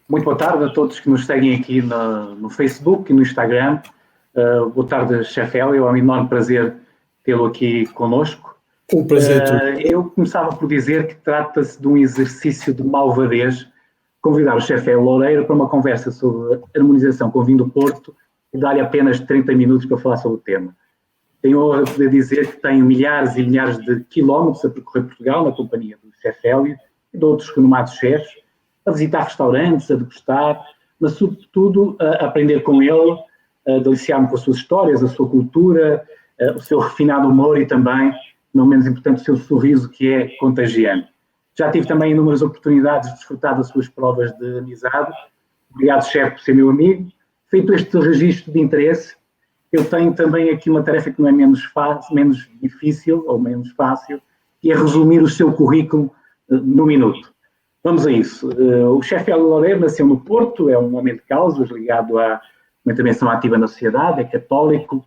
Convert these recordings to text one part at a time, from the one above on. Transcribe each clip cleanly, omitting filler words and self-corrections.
Muito boa tarde a todos que nos seguem aqui no Facebook e no Instagram. Boa tarde, Chefe Hélio. É um enorme prazer tê-lo aqui conosco. Um prazer. Eu começava por dizer que trata-se de um exercício de malvadez convidar o Chefe Hélio Loureiro para uma conversa sobre harmonização com vinho do Porto e dar-lhe apenas 30 minutos para falar sobre o tema. Tenho a honra de poder dizer que tenho milhares e milhares de quilómetros a percorrer Portugal na companhia do Chefe Hélio e de outros renomados chefes, a visitar restaurantes, a degustar, mas sobretudo a aprender com ele, a deliciar-me com as suas histórias, a sua cultura, o seu refinado humor e também, não menos importante, o seu sorriso que é contagiante. Já tive também inúmeras oportunidades de desfrutar das suas provas de amizade. Obrigado, chefe, por ser meu amigo. Feito este registro de interesse, eu tenho também aqui uma tarefa que não é menos difícil ou menos fácil, que é resumir o seu currículo no minuto. Vamos a isso. O chefe Hélio Loureiro nasceu no Porto, é um homem de causas ligado a uma intervenção ativa na sociedade, é católico,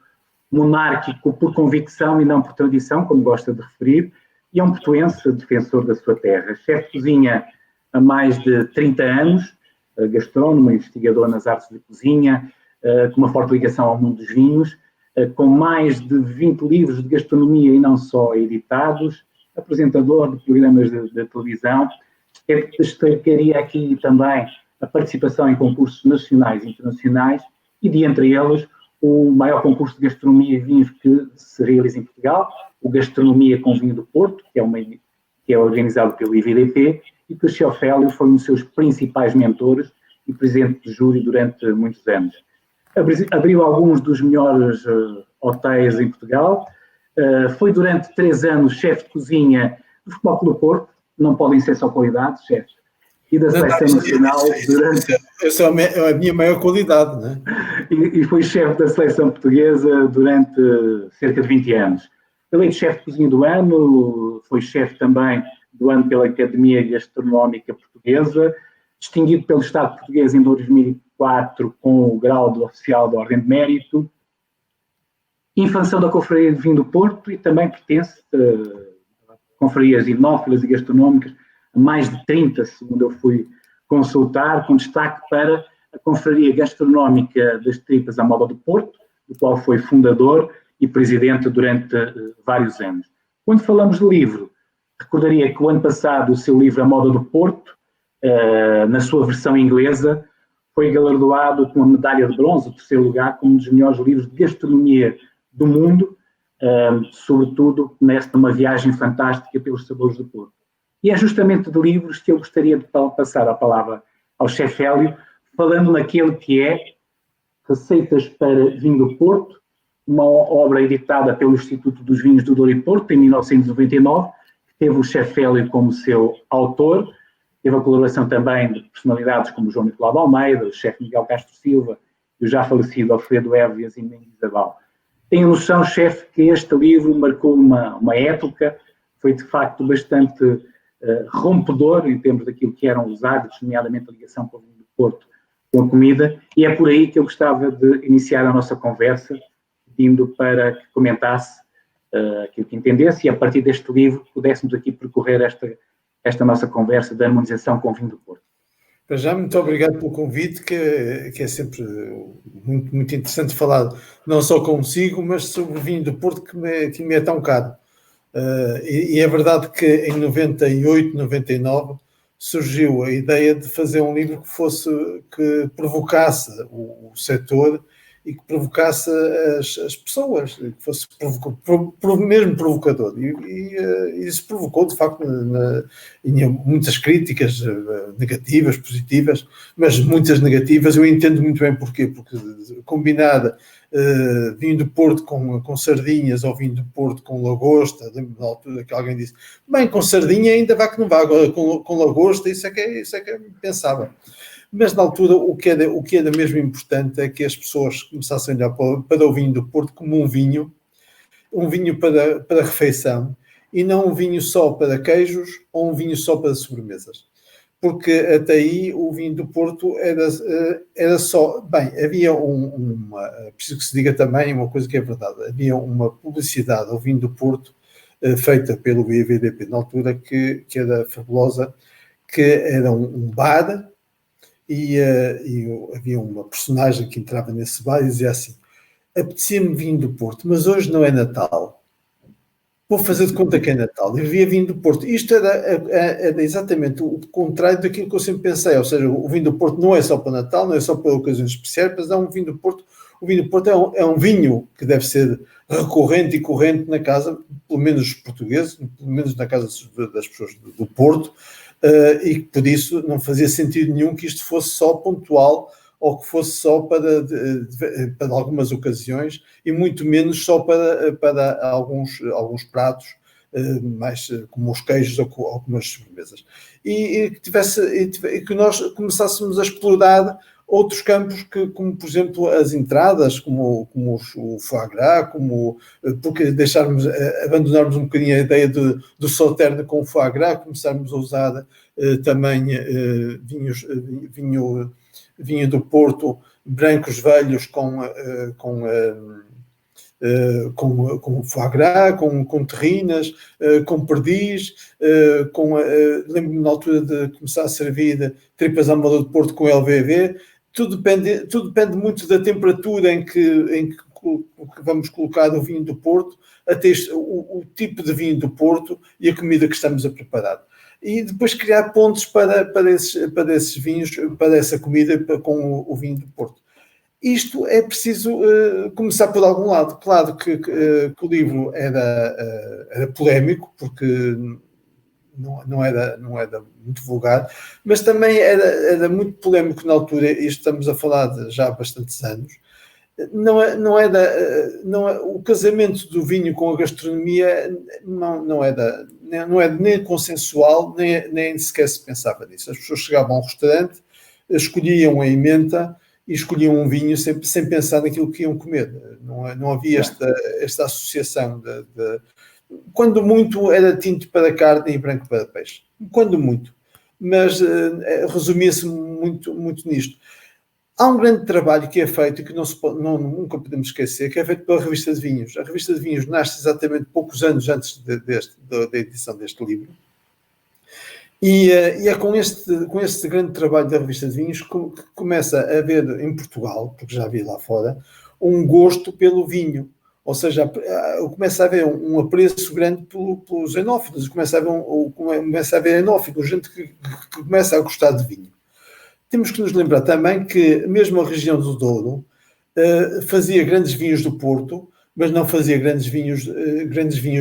monárquico por convicção e não por tradição, como gosta de referir, e é um portuense defensor da sua terra. Chefe de cozinha há mais de 30 anos, gastrónomo, investigador nas artes de cozinha, com uma forte ligação ao mundo dos vinhos, com mais de 20 livros de gastronomia e não só editados, apresentador de programas de televisão. Destacaria aqui também a participação em concursos nacionais e internacionais e, de entre eles, o maior concurso de gastronomia e vinhos que se realiza em Portugal, o Gastronomia com Vinho do Porto, que é organizado pelo IVDP, e que o chefe Hélio foi um dos seus principais mentores e presidente de júri durante muitos anos. Abriu alguns dos melhores hotéis em Portugal, foi durante 3 anos chefe de cozinha do Futebol Clube Porto, não podem ser só qualidades, chefe, e da Seleção Nacional durante... Essa é a minha maior qualidade, não é? E foi chefe da Seleção Portuguesa durante cerca de 20 anos. Eleito chefe de cozinha do ano, foi chefe também do ano pela Academia Gastronómica Portuguesa, distinguido pelo Estado português em 2004 com o grau de oficial da Ordem de Mérito, infância da Confraria de Vinho do Porto e também pertence a confrarias enófilas e gastronómicas, a mais de 30, segundo eu fui consultar, com destaque para a Confraria Gastronómica das Tripas à Moda do Porto, do qual foi fundador e presidente durante vários anos. Quando falamos de livro, recordaria que o ano passado o seu livro A Moda do Porto, na sua versão inglesa, foi galardoado com a medalha de bronze, o terceiro lugar, como um dos melhores livros de gastronomia do mundo, sobretudo nesta uma viagem fantástica pelos sabores do Porto. E é justamente de livros que eu gostaria de passar a palavra ao chefe Hélio, falando naquele que é Receitas para Vinho do Porto, uma obra editada pelo Instituto dos Vinhos do Douro e Porto, em 1999, que teve o chefe Hélio como seu autor, teve a colaboração também de personalidades como o João Nicolau de Almeida, o chefe Miguel Castro Silva e o já falecido Alfredo Évias e Mendes Isabel. Tenho noção, chefe, que este livro marcou uma época, foi de facto bastante rompedor em termos daquilo que eram os hábitos, nomeadamente a ligação com o vinho do Porto, com a comida, e é por aí que eu gostava de iniciar a nossa conversa, pedindo para que comentasse aquilo que entendesse e a partir deste livro pudéssemos aqui percorrer esta nossa conversa da harmonização com o vinho do Porto. Já muito obrigado pelo convite, que é sempre muito, muito interessante falar, não só consigo, mas sobre o vinho do Porto, que me é tão caro. E é verdade que em 98, 99 surgiu a ideia de fazer um livro que provocasse o setor e que provocasse as pessoas, que fosse mesmo provocador. E isso provocou, de facto, muitas críticas negativas, positivas, mas muitas negativas. Eu entendo muito bem porquê, porque combinar vinho do Porto com sardinhas ou vinho do Porto com lagosta, lembro da altura que alguém disse, bem, com sardinha ainda vá que não vá, agora com lagosta, isso é que pensava. Mas na altura o que era mesmo importante é que as pessoas começassem a olhar para o vinho do Porto como um vinho para refeição e não um vinho só para queijos ou um vinho só para sobremesas. Porque até aí o vinho do Porto era só... Bem, havia preciso que se diga também uma coisa que é verdade, havia uma publicidade ao vinho do Porto feita pelo IVDP na altura que era fabulosa, que era um bar havia uma personagem que entrava nesse bar e dizia assim: apetecia-me vinho do Porto, mas hoje não é Natal. Vou fazer de conta que é Natal. Eu havia vinho do Porto. Isto era exatamente o contrário daquilo que eu sempre pensei. Ou seja, o vinho do Porto não é só para Natal, não é só para ocasiões especiais, mas é um vinho do Porto. O vinho do Porto é um vinho que deve ser recorrente e corrente na casa, pelo menos os portugueses, pelo menos na casa das pessoas do Porto, e por isso não fazia sentido nenhum que isto fosse só pontual ou que fosse só para algumas ocasiões e muito menos só para alguns pratos mais como os queijos ou algumas sobremesas. E que nós começássemos a explorar outros campos, como por exemplo as entradas, como o foie gras, porque abandonarmos um bocadinho a ideia do sauternes com o foie gras, começarmos a usar também vinho do Porto, brancos velhos com foie gras, com terrinas, com perdiz, lembro-me na altura de começar a servir tripas à moda do Porto com LVV. Tudo depende muito da temperatura em que vamos colocar o vinho do Porto, até o tipo de vinho do Porto e a comida que estamos a preparar. E depois criar pontos para esses vinhos, para essa comida com o vinho do Porto. Isto é preciso começar por algum lado. Claro que o livro era polémico, porque não era muito vulgar, mas também era muito polémico na altura, e estamos a falar de já há bastantes anos. O casamento do vinho com a gastronomia não era nem consensual, nem sequer se pensava nisso. As pessoas chegavam a um restaurante, escolhiam a ementa e escolhiam um vinho sem pensar naquilo que iam comer. Não havia esta associação quando muito era tinto para carne e branco para peixe. Quando muito. Mas resumia-se muito, muito nisto. Há um grande trabalho que é feito e que nunca podemos esquecer, que é feito pela Revista de Vinhos. A Revista de Vinhos nasce exatamente poucos anos antes da edição deste livro. E é com este grande trabalho da Revista de Vinhos que começa a haver em Portugal, porque já havia lá fora, um gosto pelo vinho. Ou seja, começa a haver um apreço grande pelos enófilos, começa a haver enófilos, gente que começa a gostar de vinho. Temos que nos lembrar também que mesmo a região do Douro fazia grandes vinhos do Porto, mas não fazia grandes vinhos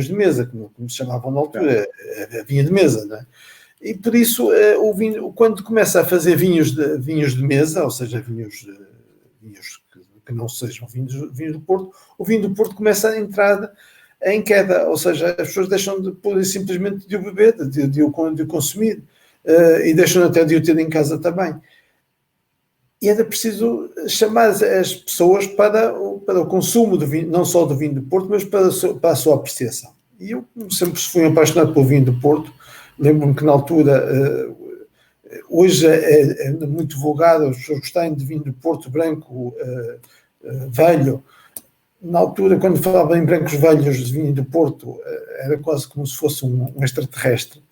de mesa, como se chamavam na altura, vinho de mesa, não é? E por isso o vinho, quando começa a fazer vinhos de mesa, ou seja, vinhos que não sejam vinhos do Porto, o vinho do Porto começa a entrar em queda, ou seja, as pessoas deixam simplesmente de o beber, de o consumir, e deixam até de o ter em casa também. E era preciso chamar as pessoas para o consumo do vinho, não só do vinho do Porto, mas para a sua apreciação. E eu sempre fui apaixonado pelo vinho do Porto. Lembro-me que na altura, hoje é muito vulgar, as pessoas gostarem de vinho do Porto branco, velho. Na altura, quando falava em brancos velhos de vinho do Porto, era quase como se fosse um extraterrestre,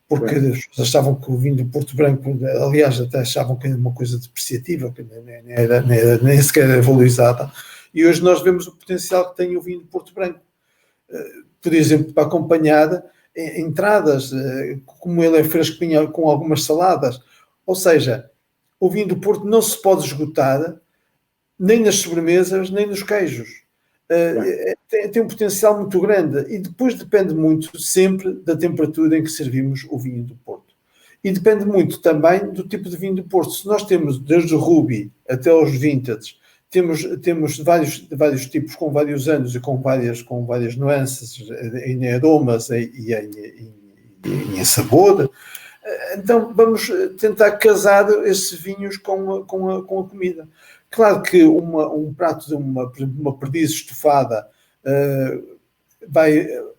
porque as pessoas achavam que o vinho do Porto branco, aliás, até achavam que era uma coisa depreciativa, que nem sequer era valorizada. E hoje nós vemos o potencial que tem o vinho do Porto branco. Por exemplo, para acompanhar entradas, como ele é fresquinho com algumas saladas. Ou seja, o vinho do Porto não se pode esgotar nem nas sobremesas, nem nos queijos. Tem um potencial muito grande e depois depende muito sempre da temperatura em que servimos o vinho do Porto. E depende muito também do tipo de vinho do Porto. Se nós temos desde o Ruby até os Vintage, temos vários tipos com vários anos e com várias nuances em aromas e em sabor. Então vamos tentar casar esses vinhos com a comida. Claro que um prato de uma perdiz estufada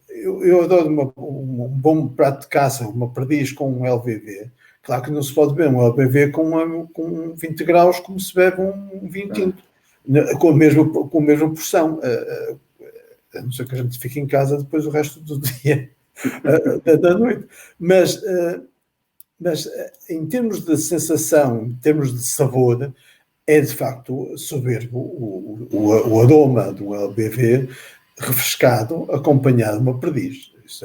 eu adoro um bom prato de caça, uma perdiz com um LVV. Claro que não se pode beber um LVV com 20 graus como se bebe um vinho tinto, com a mesma porção, a não ser que a gente fique em casa depois o resto do dia, da noite. Mas Mas em termos de sensação, em termos de sabor, é de facto soberbo o aroma do LBV refrescado, acompanhado de uma perdiz. Isso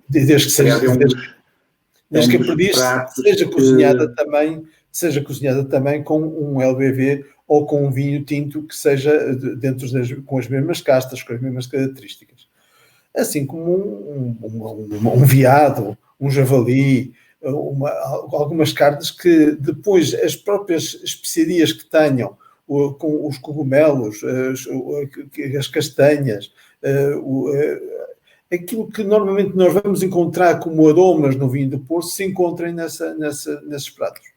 desde que seja, desde que a perdiz seja cozinhada também com um LBV ou com um vinho tinto que seja com as mesmas castas, com as mesmas características. Assim como um veado, um javali, algumas carnes que depois as próprias especiarias que tenham, com os cogumelos, as castanhas, aquilo que normalmente nós vamos encontrar como aromas no vinho do Porto se encontrem nesses pratos.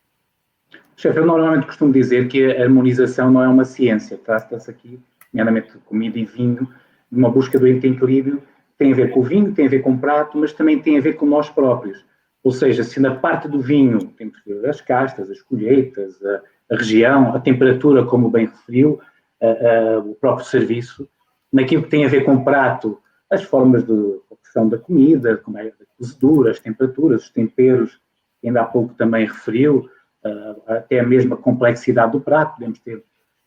Chefe, eu normalmente costumo dizer que a harmonização não é uma ciência. Trata-se aqui, nomeadamente de comida e vinho, de uma busca do equilíbrio. Tem a ver com o vinho, tem a ver com o prato, mas também tem a ver com nós próprios. Ou seja, se na parte do vinho temos que ver as castas, as colheitas, a região, a temperatura, como bem referiu, o próprio serviço, naquilo que tem a ver com o prato, as formas de opção da comida, como é a cozedura, as temperaturas, os temperos, que ainda há pouco também referiu, até a mesma complexidade do prato. Podemos ter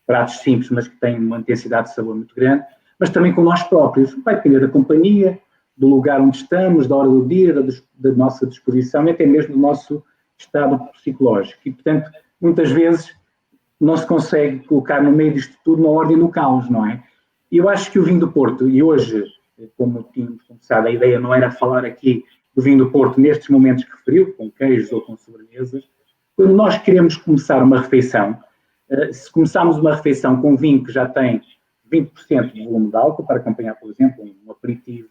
pratos simples, mas que têm uma intensidade de sabor muito grande, mas também com nós próprios. Vai depender da companhia, do lugar onde estamos, da hora do dia, da nossa disposição e até mesmo do nosso estado psicológico. E, portanto, muitas vezes não se consegue colocar no meio disto tudo uma ordem no caos, não é? E eu acho que o vinho do Porto, e hoje, como tínhamos começado, a ideia não era falar aqui do vinho do Porto nestes momentos que referiu, com queijos ou com sobremesas. Quando nós queremos começar uma refeição, se começarmos uma refeição com vinho que já tem 20% de volume de álcool, para acompanhar, por exemplo, um aperitivo,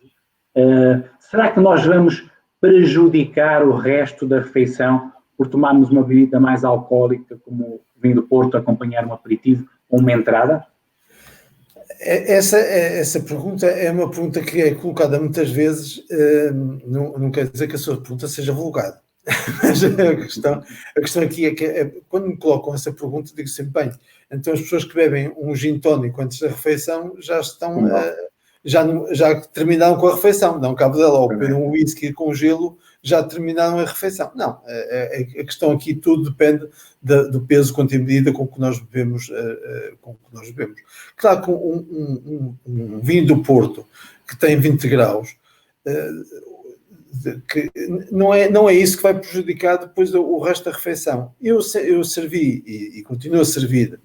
será que nós vamos prejudicar o resto da refeição por tomarmos uma bebida mais alcoólica, como o vinho do Porto, acompanhar um aperitivo ou uma entrada? Essa pergunta é uma pergunta que é colocada muitas vezes, não quer dizer que a sua pergunta seja vulgar. Mas a questão aqui é que quando me colocam essa pergunta, digo sempre, bem, então as pessoas que bebem um gin tónico antes da refeição já estão, já terminaram com a refeição, não cabo dela, ou beber um whisky com gelo, já terminaram a refeição. Não, a questão aqui tudo depende do peso, quanto em medida com que nós bebemos. Claro que um vinho do Porto que tem 20 graus, que não é isso que vai prejudicar depois o resto da refeição. Eu servi e continuo a servir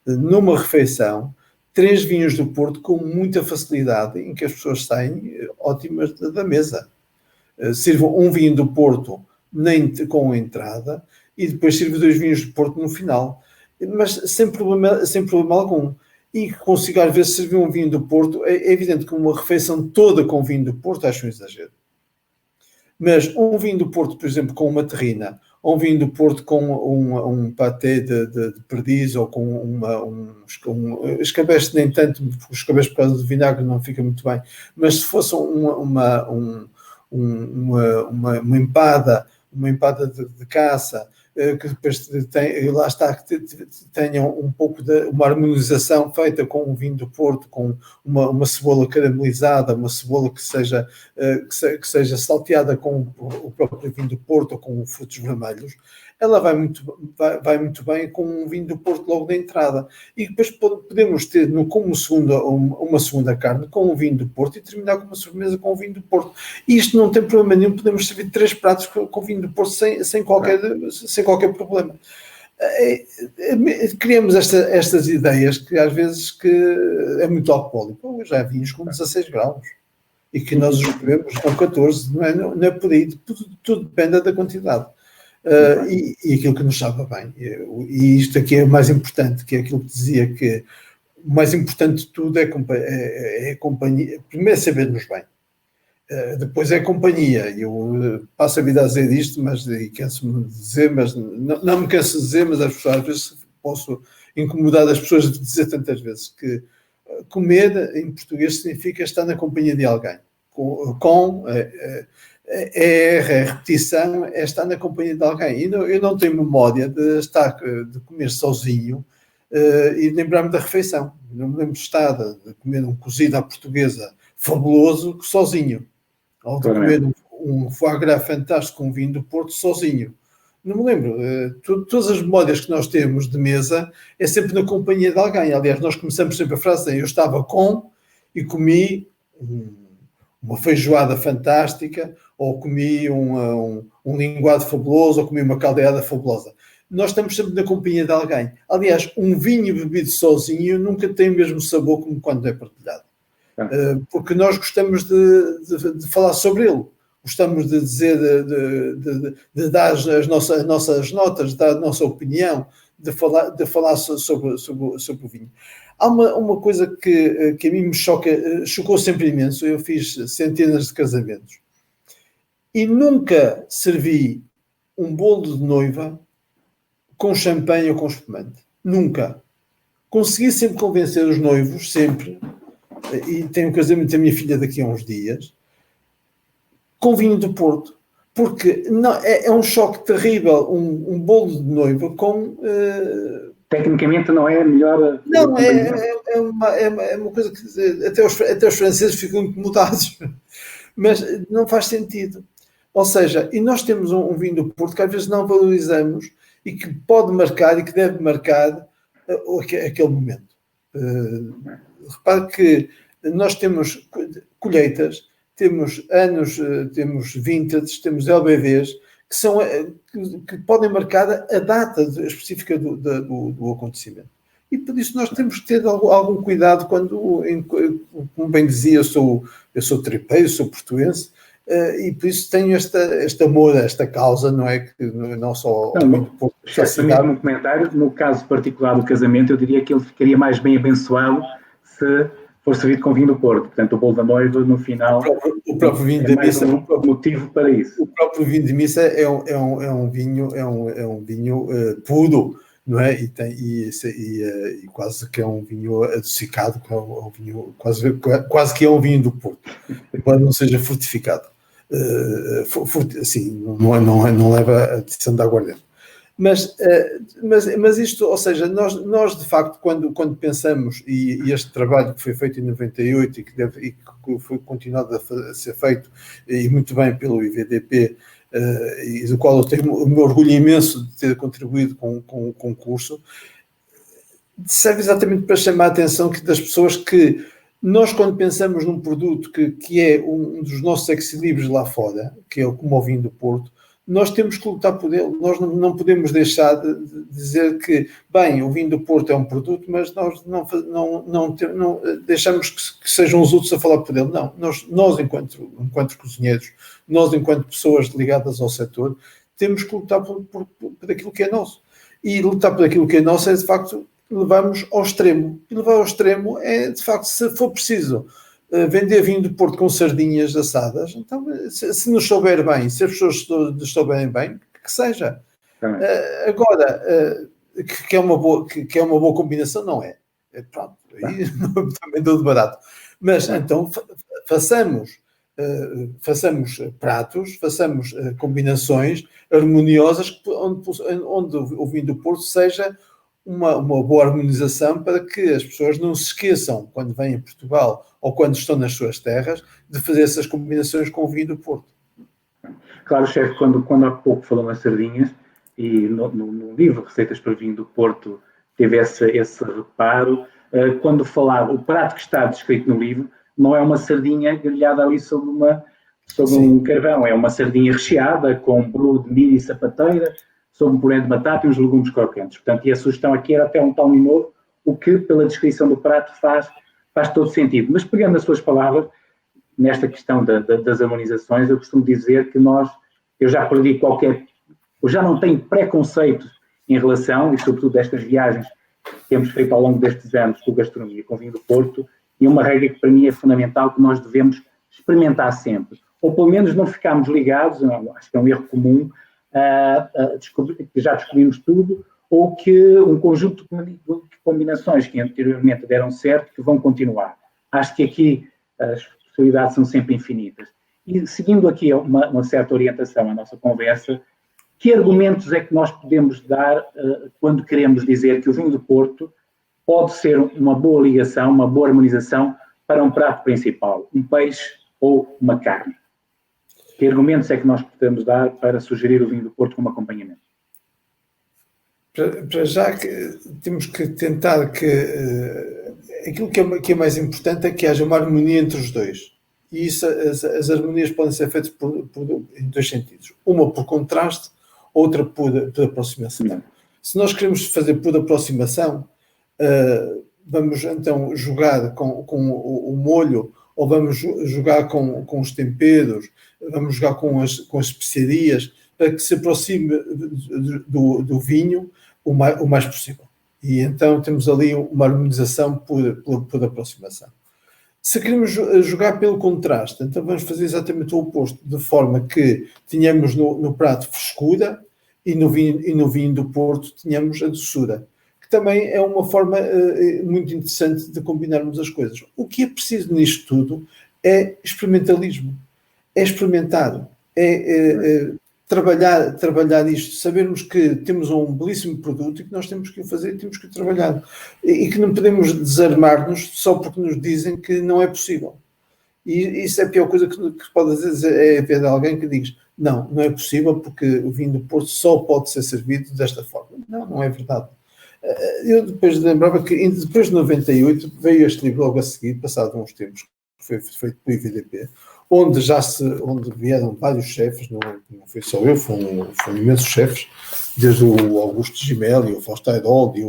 numa refeição 3 vinhos do Porto com muita facilidade, em que as pessoas saem ótimas da mesa. Sirvo um vinho do Porto com a entrada e depois sirvo 2 vinhos do Porto no final, mas sem problema algum. E consigo às vezes servir um vinho do Porto. É evidente que uma refeição toda com vinho do Porto acho um exagero. Mas um vinho do Porto, por exemplo, com uma terrina, ou um vinho do Porto com um paté de perdiz, ou com escabeche, nem tanto, porque os escabeche por causa do vinagre não fica muito bem, mas se fosse uma empada de caça, que depois lá está, que tenham um pouco de uma harmonização feita com um vinho do Porto, com uma cebola caramelizada, uma cebola que seja salteada com o próprio vinho do Porto ou com frutos vermelhos, ela vai muito bem com um vinho do Porto logo da entrada. E depois podemos ter como uma segunda carne com um vinho do Porto e terminar com uma sobremesa com o vinho do Porto. E isto não tem problema nenhum, podemos servir 3 pratos com vinho do Porto sem qualquer problema. Criamos estas ideias que às vezes que é muito alcoólico. Já vinhos com 16 graus e que nós os bebemos com 14, não é por aí, tudo depende da quantidade. E aquilo que nos sabe bem. E isto aqui é o mais importante, que é aquilo que dizia, que o mais importante de tudo é a companhia. Primeiro é saber-nos bem. Depois é a companhia. Eu passo a vida a dizer isto, e canso-me de dizer, mas não me canso de dizer, mas às vezes posso incomodar as pessoas de dizer tantas vezes que comer em português significa estar na companhia de alguém. A repetição é estar na companhia de alguém. Eu não tenho memória de comer sozinho e lembrar-me da refeição. Não me lembro de estar de comer um cozido à portuguesa fabuloso sozinho. Ou de comer um foie gras fantástico com vinho do Porto sozinho. Não me lembro. Todas as memórias que nós temos de mesa é sempre na companhia de alguém. Aliás, nós começamos sempre a frase: eu estava com e comi uma feijoada fantástica, ou comi um linguado fabuloso, ou comi uma caldeirada fabulosa. Nós estamos sempre na companhia de alguém. Aliás, um vinho bebido sozinho nunca tem o mesmo sabor como quando é partilhado. Porque nós gostamos de falar sobre ele. Gostamos de dizer, de dar as nossas notas, de dar a nossa opinião, de falar sobre o vinho. Há uma coisa que a mim me chocou sempre imenso. Eu fiz centenas de casamentos e nunca servi um bolo de noiva com champanhe ou com espumante. Nunca. Consegui sempre convencer os noivos, sempre, e tenho um casamento da minha filha daqui a uns dias, com vinho do Porto. Porque não, é um choque terrível um bolo de noiva com... Tecnicamente não é a melhor... Não, é uma coisa que até os franceses ficam incomodados. Mas não faz sentido. Ou seja, e nós temos um vinho do Porto que às vezes não valorizamos e que pode marcar e que deve marcar aquele momento. Repare que nós temos colheitas, temos anos, temos vintage, temos LBVs, que podem marcar a data específica do acontecimento. E por isso nós temos que ter algum cuidado quando, como bem dizia, eu sou tripeiro, sou portuense, e por isso tenho este amor a esta causa, não é? Que não só ao vinho do Porto. Um comentário, no caso particular do casamento, eu diria que ele ficaria mais bem abençoado se for servido com vinho do Porto. Portanto, o bolo da noiva, no final, o próprio vinho da missa, motivo para isso. O próprio vinho de missa é um vinho puro, não é? E quase que é um vinho adocicado, que é um vinho, quase que é um vinho do Porto, embora não seja fortificado. Assim, não leva a adição de aguardente. Mas isto, ou seja, nós de facto, quando pensamos, e este trabalho que foi feito em 98 e que foi continuado a ser feito, e muito bem pelo IVDP, e do qual eu tenho o meu orgulho imenso de ter contribuído com o concurso, serve exatamente para chamar a atenção das pessoas que nós, quando pensamos num produto que é um dos nossos ex-libris lá fora, que é como o vinho do Porto, nós temos que lutar por ele. Nós não podemos deixar de dizer que, bem, o vinho do Porto é um produto, mas nós não deixamos que sejam os outros a falar por ele. Não, nós enquanto cozinheiros, nós enquanto pessoas ligadas ao setor, temos que lutar por aquilo que é nosso. E lutar por aquilo que é nosso é, de facto, levarmos ao extremo. E levar ao extremo é, de facto, se for preciso vender vinho do Porto com sardinhas assadas, então, se nos souber bem, se as pessoas nos souberem bem, que seja. Agora, que é uma boa combinação, não é? Pronto, aí também dou de barato. Mas, então, façamos pratos, façamos combinações harmoniosas onde o vinho do Porto seja uma boa harmonização, para que as pessoas não se esqueçam, quando vêm a Portugal ou quando estão nas suas terras, de fazer essas combinações com o vinho do Porto. Claro, chefe, quando há pouco falou nas sardinhas, e no livro Receitas para Vinho do Porto teve esse reparo, quando falava, o prato que está descrito no livro não é uma sardinha grelhada ali sobre um carvão, é uma sardinha recheada com um bolo de milho e sapateira, sobre um puré de batata e uns legumes crocantes. Portanto, e a sugestão aqui era até um pão novo, o que, pela descrição do prato, faz todo sentido. Mas, pegando as suas palavras, nesta questão das harmonizações, eu costumo dizer que eu já perdi eu já não tenho preconceitos em relação, e sobretudo destas viagens que temos feito ao longo destes anos com gastronomia, com vinho do Porto, e uma regra que para mim é fundamental, que nós devemos experimentar sempre. Ou pelo menos não ficarmos ligados, acho que é um erro comum, que já descobrimos tudo, ou que um conjunto de combinações que anteriormente deram certo, que vão continuar. Acho que aqui as possibilidades são sempre infinitas. E seguindo aqui uma certa orientação à nossa conversa, que argumentos é que nós podemos dar quando queremos dizer que o vinho do Porto pode ser uma boa ligação, uma boa harmonização para um prato principal, um peixe ou uma carne? Que argumentos é que nós podemos dar para sugerir o vinho do Porto como acompanhamento? Para já que temos que tentar que aquilo que é mais importante é que haja uma harmonia entre os dois. E isso, as harmonias podem ser feitas em dois sentidos. Uma por contraste, outra por aproximação. Se nós queremos fazer por aproximação, vamos então jogar com o molho, ou vamos jogar com os temperos, vamos jogar com as especiarias, para que se aproxime do vinho o mais possível. E então temos ali uma harmonização por aproximação. Se queremos jogar pelo contraste, então vamos fazer exatamente o oposto, de forma que tenhamos no prato frescura e no vinho do Porto tenhamos a doçura, que também é uma forma muito interessante de combinarmos as coisas. O que é preciso nisto tudo é experimentalismo, é experimentar, é trabalhar isto, sabermos que temos um belíssimo produto e que nós temos que o fazer e temos que o trabalhar. E que não podemos desarmar-nos só porque nos dizem que não é possível. E isso é a pior coisa que pode dizer, é ver alguém que diz não é possível porque o vinho do Porto só pode ser servido desta forma. Não é verdade. Eu depois lembrava que depois de 98 veio este livro logo a seguir, passado uns tempos, que foi feito pelo IVDP, onde vieram vários chefes, não foi só eu, foram imensos chefes, desde o Augusto Gimelli, o Fausto Airoldi,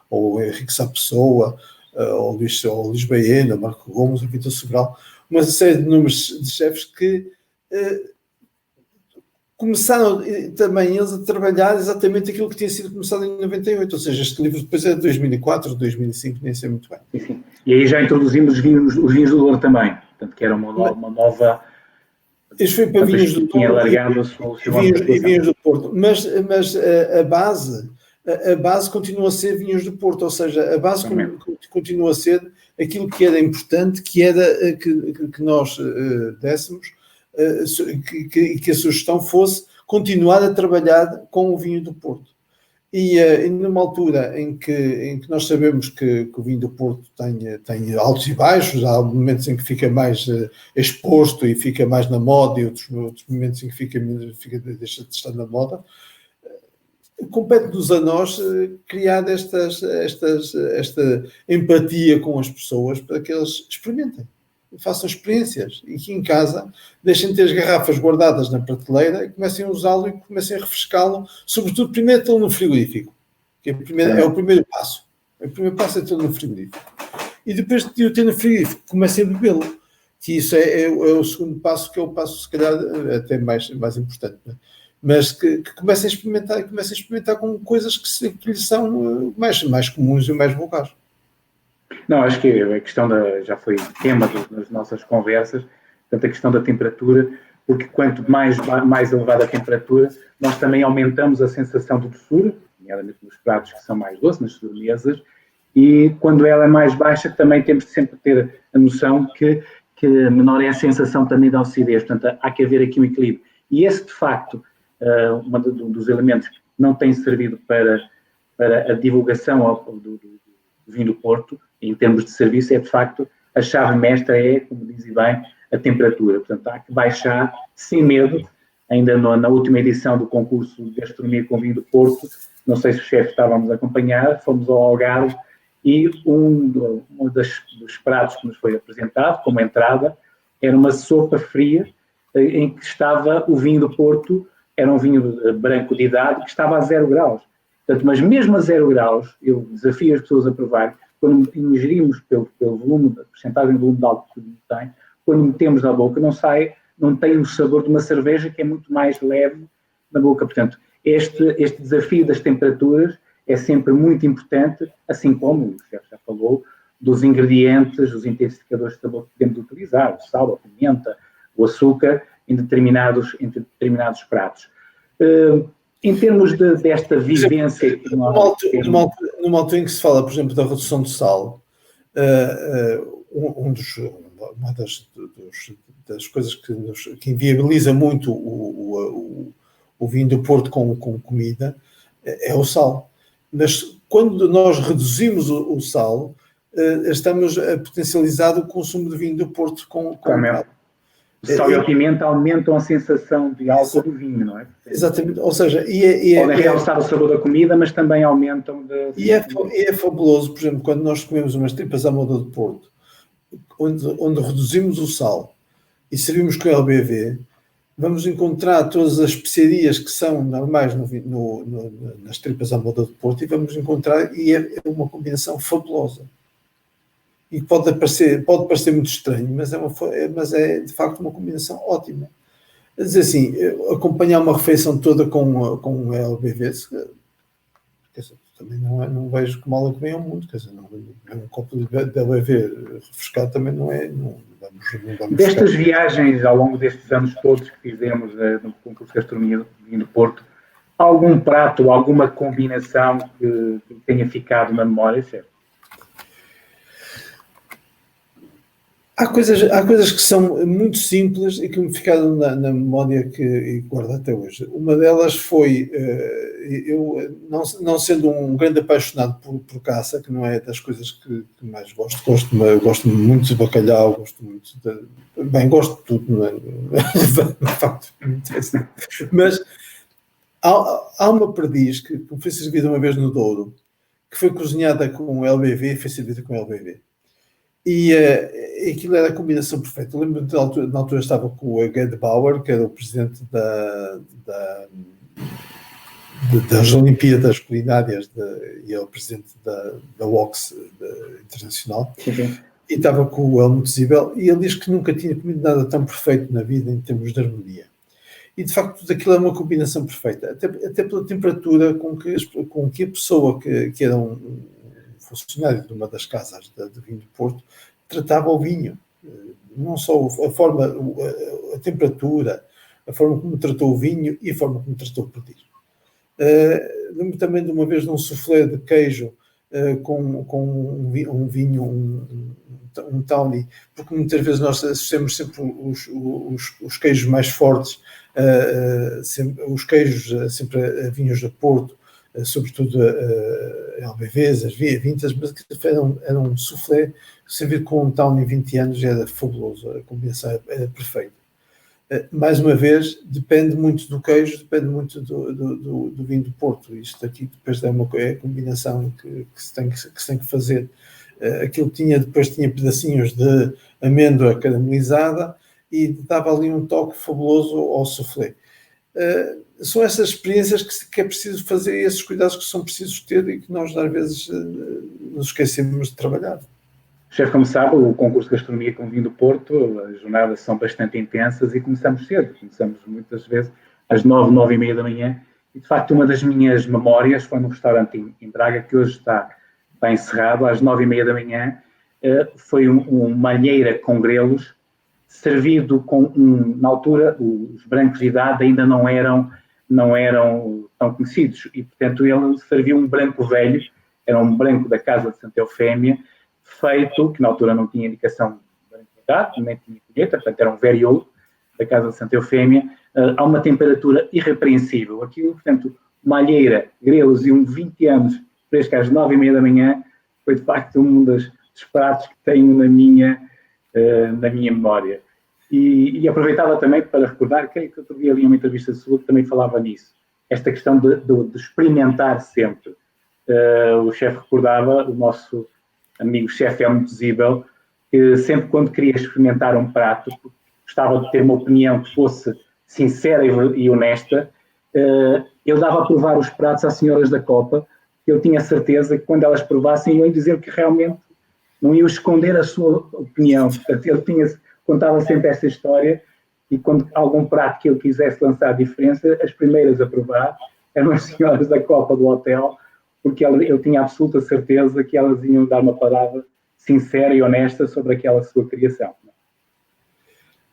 o Henrique Sapessoa, o Luís Baena, o Marco Gomes, o Vitor Sobral, uma série de números de chefes que começaram também eles a trabalhar exatamente aquilo que tinha sido começado em 98, ou seja, este livro depois é de 2004, 2005, nem sei muito bem. Sim. E aí já introduzimos os vinhos do Douro também, portanto que era uma nova... Isto foi para vinhos do Douro e vinhos do Porto, mas a base continua a ser vinhos do Porto, ou seja, a base continua a ser aquilo que era importante, que era que nós dessemos, que a sugestão fosse continuar a trabalhar com o vinho do Porto. E numa altura em que nós sabemos que o vinho do Porto tem altos e baixos, há momentos em que fica mais exposto e fica mais na moda e outros momentos em que deixa de estar na moda, compete-nos a nós criar esta empatia com as pessoas para que eles experimentem, façam experiências e que em casa deixem de ter as garrafas guardadas na prateleira e comecem a usá-lo e comecem a refrescá-lo, sobretudo primeiro tê-lo no frigorífico, que é o primeiro passo. O primeiro passo é tê-lo no frigorífico. E depois de o ter no frigorífico, comecem a bebê-lo, que isso é o segundo passo, que é o passo, se calhar, até mais importante, não é? Mas que comecem a experimentar com coisas que lhes são mais comuns e mais vulgares. Não, acho que a questão já foi tema das nossas conversas, portanto a questão da temperatura, porque quanto mais elevada a temperatura, nós também aumentamos a sensação de doçura, nomeadamente nos pratos que são mais doces, nas sobremesas, e quando ela é mais baixa também temos de sempre ter a noção que menor é a sensação também da acidez, portanto há que haver aqui um equilíbrio. E esse, de facto, um dos elementos que não tem servido para a divulgação do vinho do Porto, em termos de serviço, é de facto a chave mestra é, como dizem bem, a temperatura. Portanto, há que baixar sem medo. Ainda na última edição do concurso de gastronomia com vinho do Porto, não sei se o chefe estávamos a acompanhar, fomos ao Algarve e um dos pratos que nos foi apresentado como entrada era uma sopa fria em que estava o vinho do Porto, era um vinho branco de idade que estava a 0 graus. Portanto, mas mesmo a 0 graus, eu desafio as pessoas a provar, quando ingerimos pelo volume, a porcentagem de volume de álcool que tem, quando metemos na boca, não tem o sabor de uma cerveja que é muito mais leve na boca. Portanto, este desafio das temperaturas é sempre muito importante, assim como o chefe já falou, dos ingredientes, os intensificadores de sabor que podemos utilizar, o sal, a pimenta, o açúcar, em determinados pratos. Em termos desta vivência... Numa altura em que se fala, por exemplo, da redução de sal, uma das coisas que inviabiliza muito o vinho do Porto com comida é o sal. Mas quando nós reduzimos o sal, estamos a potencializar o consumo de vinho do Porto com prato. O sal e a pimenta aumentam a sensação de álcool do vinho, não é? Exatamente, ou seja, podem realçar o sabor da comida, mas também aumentam e é fabuloso, por exemplo, quando nós comemos umas tripas à moda de Porto, onde reduzimos o sal e servimos com LBV, vamos encontrar todas as especiarias que são normais nas tripas à moda de Porto e vamos encontrar, e é uma combinação fabulosa. E pode parecer muito estranho, mas é de facto uma combinação ótima. Quer dizer assim, acompanhar uma refeição toda com LBV, também não vejo que mal é que vem ao mundo. Quer dizer, um copo de LBV refrescado também não vamos Destas viagens, ao longo destes anos todos que fizemos no concurso de gastronomia do Porto, algum prato, alguma combinação que tenha ficado na memória, certo? Há coisas que são muito simples e que me ficaram na memória e guardo até hoje. Uma delas foi, eu não sendo um grande apaixonado por caça, que não é das coisas que mais gosto muito de bacalhau, gosto de tudo, não é? De facto, mas há uma perdiz que foi servida uma vez no Douro, que foi cozinhada com LBV e foi servida com LBV. E aquilo era a combinação perfeita. Eu lembro-me na altura estava com o Gerd Bauer, que era o presidente das Olimpíadas Culinárias e é o presidente da WOX internacional. Sim. E estava com o Helmut Zibel, e ele diz que nunca tinha comido nada tão perfeito na vida em termos de harmonia. E de facto tudo aquilo é uma combinação perfeita, até pela temperatura com que a pessoa que era um funcionário de uma das casas de vinho do Porto tratava o vinho, não só a forma, a temperatura, a forma como tratou o vinho e a forma como tratou o perdiz. Lembro também de uma vez de um soufflé de queijo com um vinho, um tawny, porque muitas vezes nós associamos sempre os queijos mais fortes, os queijos sempre a vinhos de Porto, sobretudo LBVs, as vintas, mas era um soufflé servido com um tawny 20 anos, era fabuloso, a combinação era perfeita. Mais uma vez, depende muito do queijo, depende muito do vinho do Porto. Isto aqui depois é a combinação que se tem que fazer. Aquilo depois tinha pedacinhos de amêndoa caramelizada e dava ali um toque fabuloso ao soufflé. São essas experiências que é preciso fazer, esses cuidados que são precisos ter e que nós às vezes nos esquecemos de trabalhar. Chefe, como sabe, o concurso de gastronomia com vinho do Porto, as jornadas são bastante intensas e começamos cedo. Começamos muitas vezes às 9h30 da manhã. E, de facto, uma das minhas memórias foi num restaurante em Braga, que hoje está encerrado, às 9h30 da manhã. Foi uma alheira com grelos, servido com, na altura, os brancos de idade ainda não eram tão conhecidos. E, portanto, ele serviu um branco velho, era um branco da Casa de Santa Eufémia, feito, que na altura não tinha indicação de idade, nem tinha colheita, portanto era um veriolo da Casa de Santa Eufémia, a uma temperatura irrepreensível. Aquilo, portanto, uma alheira, grelos e 20 anos, fresca às 9h30 da manhã, foi de facto um dos pratos que tenho na minha memória. E aproveitava também para recordar que outro dia ali uma entrevista sua que também falava nisso, esta questão de experimentar sempre. O chefe recordava, o nosso amigo chefe Helmut Zibel, que sempre quando queria experimentar um prato, gostava de ter uma opinião que fosse sincera e honesta, ele dava a provar os pratos às senhoras da Copa, que eu tinha certeza que quando elas provassem iam dizer que realmente não iam esconder a sua opinião. Portanto, ele contava sempre essa história e quando algum prato que ele quisesse lançar a diferença, as primeiras a provar eram as senhoras da Copa do hotel, porque eu tinha absoluta certeza que elas iam dar uma palavra sincera e honesta sobre aquela sua criação.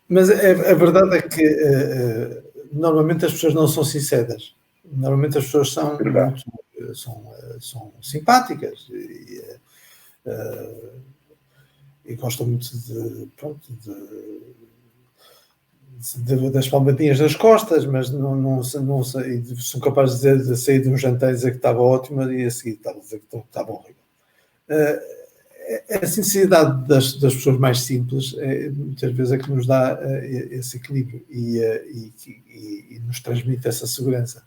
Mas a verdade é que normalmente as pessoas não são sinceras. Normalmente as pessoas são simpáticas e gostam muito das palmadinhas das costas, mas não são capazes de sair de um jantar e dizer que estava ótimo e a seguir estava a dizer que estava horrível. a sinceridade das pessoas mais simples muitas vezes é que nos dá esse equilíbrio e nos transmite essa segurança.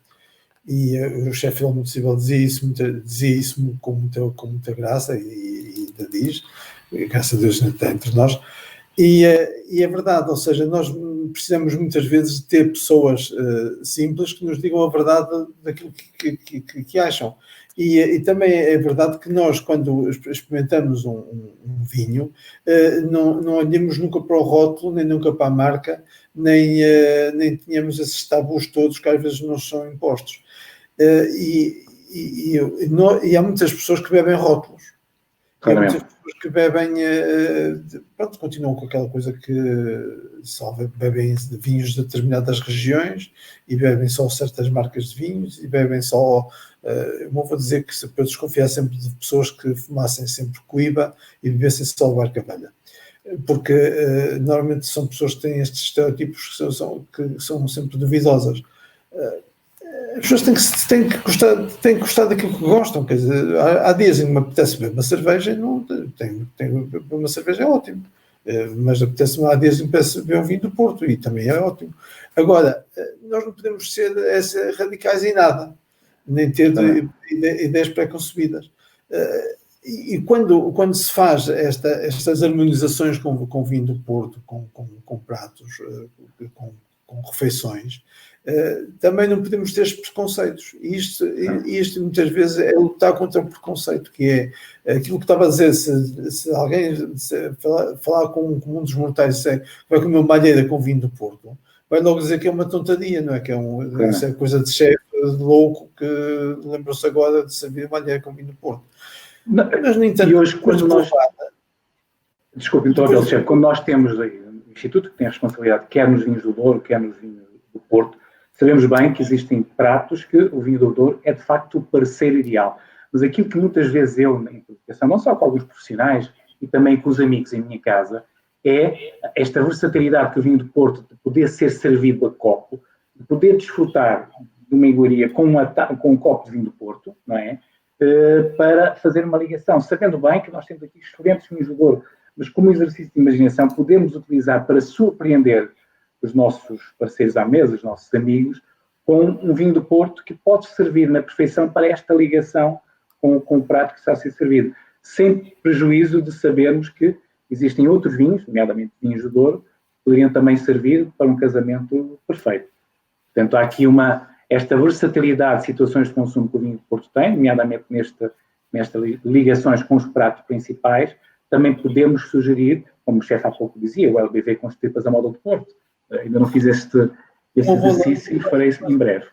E o chefe Helmut Siebel dizia isso com muita graça e ainda diz, graças a Deus está entre nós, e é verdade, ou seja, nós precisamos muitas vezes de ter pessoas simples que nos digam a verdade daquilo que acham. E também é verdade que nós, quando experimentamos um vinho, não olhamos nunca para o rótulo, nem nunca para a marca, nem tínhamos esses tabus todos que às vezes nos são impostos. E há muitas pessoas que bebem rótulos. E há muitas pessoas que bebem, pronto, continuam com aquela coisa que só bebem vinhos de determinadas regiões e bebem só certas marcas de vinhos e bebem só, não vou dizer que eu desconfiar sempre de pessoas que fumassem sempre cuíba e bebessem só o barca velha. Porque normalmente são pessoas que têm estes estereótipos que são sempre duvidosas. As pessoas têm que gostar daquilo que gostam. Quer dizer, há dias em que me apetece beber uma cerveja e não beber uma cerveja é ótimo. Mas apetece-me, há dias em que me apetece beber um vinho do Porto e também é ótimo. Agora, nós não podemos ser radicais em nada, nem ter ideias pré-concebidas. E quando se faz estas harmonizações com vinho do Porto, com pratos, com refeições, também não podemos ter estes preconceitos. E isto muitas vezes é lutar contra o preconceito, que é aquilo que estava a dizer, se alguém falar com um dos mortais e vai comer uma alheira com vinho do Porto, vai logo dizer que é uma tontaria, não é? Que isso é coisa de chefe, de louco, que lembrou-se agora de servir uma alheira com vinho do Porto. Mas, no entanto, e hoje, quando nós... Desculpe, então, chefe, quando nós temos o Instituto que tem a responsabilidade, quer nos vinhos do Douro, quer nos vinhos do Porto, sabemos bem que existem pratos que o vinho do Douro é de facto o parceiro ideal. Mas aquilo que muitas vezes eu, em comunicação, não só com alguns profissionais e também com os amigos em minha casa, é esta versatilidade que o vinho do Porto de poder ser servido a copo, de poder desfrutar de uma iguaria com um copo de vinho do Porto, não é? Para fazer uma ligação, sabendo bem que nós temos aqui excelentes vinhos do Douro, mas como exercício de imaginação podemos utilizar para surpreender os nossos parceiros à mesa, os nossos amigos, com um vinho do Porto que pode servir na perfeição para esta ligação com o prato que está a ser servido, sem prejuízo de sabermos que existem outros vinhos, nomeadamente vinhos do Douro, que poderiam também servir para um casamento perfeito. Portanto, há aqui esta versatilidade de situações de consumo que o vinho do Porto tem, nomeadamente nestas ligações com os pratos principais. Também podemos sugerir, como o chefe há pouco dizia, o LBV com as tripas à moda do Porto. Ainda não fiz este exercício e farei isso em breve.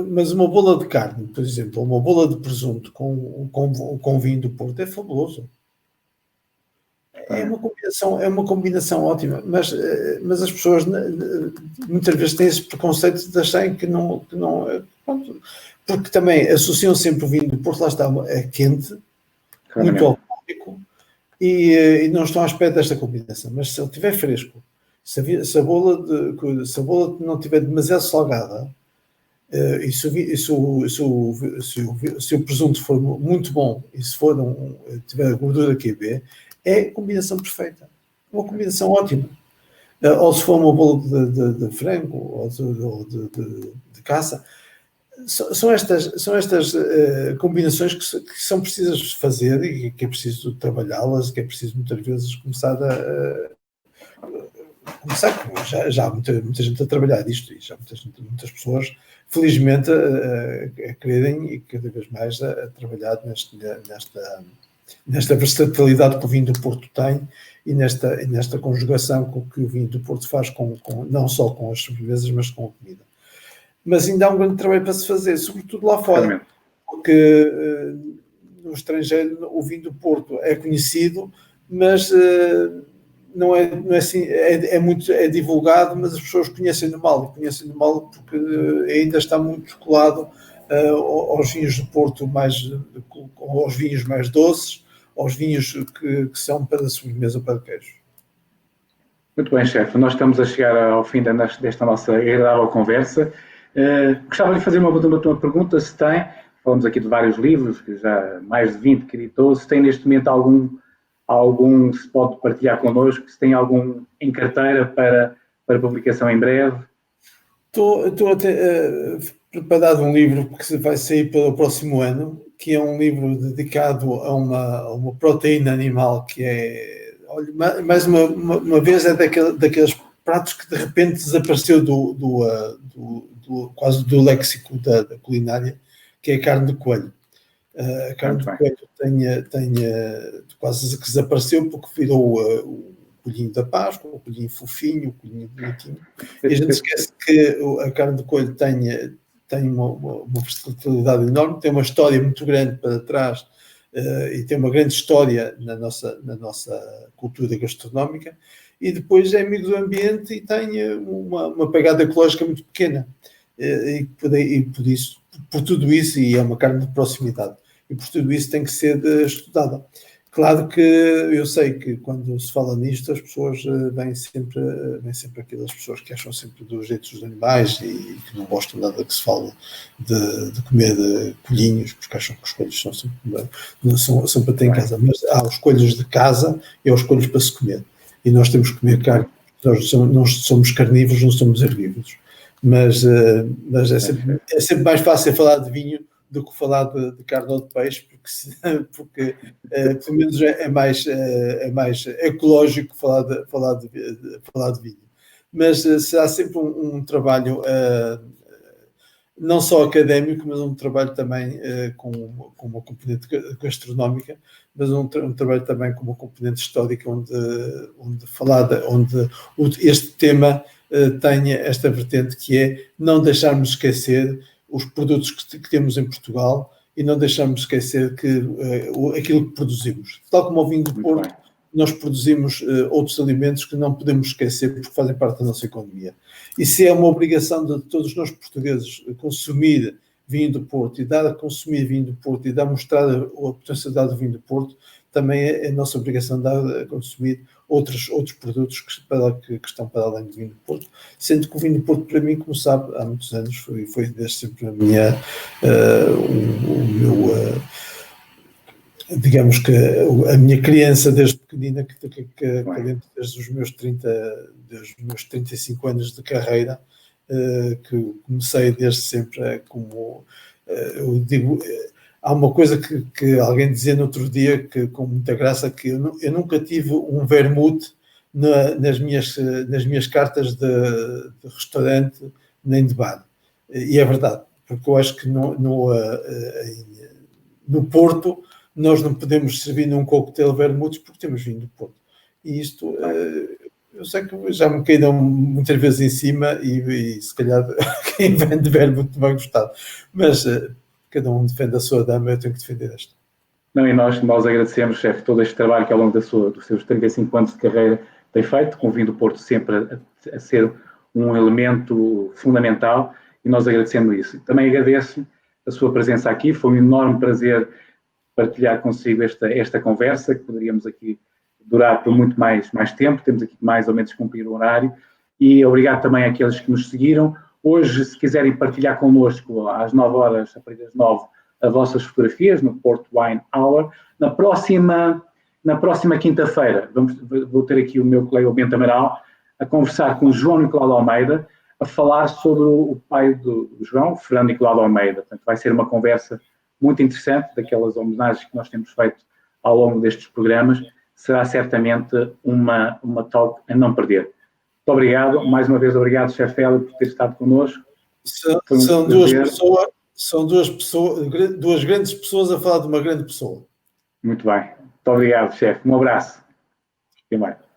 Mas uma bola de carne, por exemplo, uma bola de presunto com vinho do Porto é fabuloso. É uma combinação ótima, mas as pessoas muitas vezes têm esse preconceito de acharem que não pronto, porque também associam sempre o vinho do Porto, lá está, é quente, muito alcoólico, e não estão à espera desta combinação. Mas se ele estiver fresco, se a bola não estiver demasiado salgada, e se o presunto for muito bom e se tiver gordura QB, é a combinação perfeita, uma combinação ótima. Ou se for uma bola de frango ou de caça, são estas combinações que são precisas fazer e que é preciso trabalhá-las, que é preciso muitas vezes começar já há muita gente a trabalhar disto e já há muitas pessoas, felizmente, a quererem e cada vez mais a trabalhar nesta versatilidade que o vinho do Porto tem e nesta conjugação com que o vinho do Porto faz não só com as sobremesas, mas com a comida. Mas ainda há um grande trabalho para se fazer, sobretudo lá fora, porque no estrangeiro o vinho do Porto é conhecido, mas não é assim, é divulgado, mas as pessoas conhecem-no mal porque ainda está muito colado aos vinhos do Porto, aos vinhos mais doces, aos vinhos que são para sobremesa ou para queijo. Muito bem, chefe. Nós estamos a chegar ao fim desta nossa agradável conversa. Gostava de fazer uma pergunta, se tem, falamos aqui de vários livros, que já mais de 20 que editou, se tem neste momento algum algum se pode partilhar connosco, se tem algum em carteira para publicação em breve? Estou até preparado um livro que vai sair para o próximo ano, que é um livro dedicado a uma proteína animal que é, olha, mais uma vez, é daqueles pratos que de repente desapareceu quase do léxico da culinária, que é a carne de coelho. A carne de coelho tem quase que desapareceu porque virou o colhinho da Páscoa, o colhinho fofinho, o colhinho bonitinho. E a gente esquece que a carne de coelho tem uma versatilidade enorme, tem uma história muito grande para trás e tem uma grande história na nossa cultura gastronómica, e depois é amigo do ambiente e tem uma pegada ecológica muito pequena. E por tudo isso, e é uma carne de proximidade, e por tudo isso tem que ser estudada. Claro que eu sei que quando se fala nisto, as pessoas vêm sempre aquelas pessoas que acham sempre dos direitos dos animais e que não gostam nada que se fale de comer colhinhos, porque acham que os coelhos são sempre são para ter em casa. Mas há os coelhos de casa e há os coelhos para se comer. E nós temos que comer carne. Nós somos carnívoros, não somos herbívoros. Mas é sempre mais fácil falar de vinho do que falar de carne ou de peixe, porque pelo menos é mais ecológico falar de vinho. Mas será sempre um trabalho não só académico, mas um trabalho também com uma componente gastronómica, mas um trabalho também com uma componente histórica, onde este tema tenha esta vertente, que é não deixarmos esquecer os produtos que temos em Portugal e não deixarmos esquecer aquilo que produzimos. Tal como o vinho do Porto, nós produzimos outros alimentos que não podemos esquecer porque fazem parte da nossa economia. E se é uma obrigação de todos nós portugueses consumir vinho do Porto e dar a consumir vinho do Porto e dar a mostrar a potencialidade do vinho do Porto, também é a nossa obrigação dar a consumir outros produtos que estão para além do vinho do Porto, sendo que o vinho do Porto, para mim, como sabe, há muitos anos foi desde sempre digamos que a minha criança desde pequenina, que desde os meus 35 anos de carreira, que comecei desde sempre como eu digo. Há uma coisa que alguém dizia no outro dia, que com muita graça, que eu nunca tive um vermute nas minhas cartas de restaurante nem de bar. E é verdade, porque eu acho que no Porto nós não podemos servir num coquetel vermutes porque temos vinho do Porto. E isto, eu sei que já me caíram muitas vezes em cima e se calhar quem vende vermute não vai gostar. Mas cada um defende a sua dama, eu tenho que defender esta. Não, e nós agradecemos, chefe, todo este trabalho que ao longo dos seus 35 anos de carreira tem feito, com o vinho do Porto sempre a ser um elemento fundamental, e nós agradecemos isso. Também agradeço a sua presença aqui, foi um enorme prazer partilhar consigo esta conversa, que poderíamos aqui durar por muito mais tempo, temos aqui mais ou menos cumprir o horário, e obrigado também àqueles que nos seguiram. Hoje, se quiserem partilhar connosco às 9 horas, a partir das 9, as vossas fotografias no Porto Wine Hour. Na próxima quinta-feira, vou ter aqui o meu colega Bento Amaral a conversar com o João Nicolau de Almeida, a falar sobre o pai do João, Fernando Nicolau de Almeida. Portanto, vai ser uma conversa muito interessante, daquelas homenagens que nós temos feito ao longo destes programas. Será certamente uma talk a não perder. Muito obrigado. Mais uma vez, obrigado, chefe Hélio, por ter estado connosco. São duas grandes pessoas a falar de uma grande pessoa. Muito bem. Muito obrigado, chefe. Um abraço. Até mais.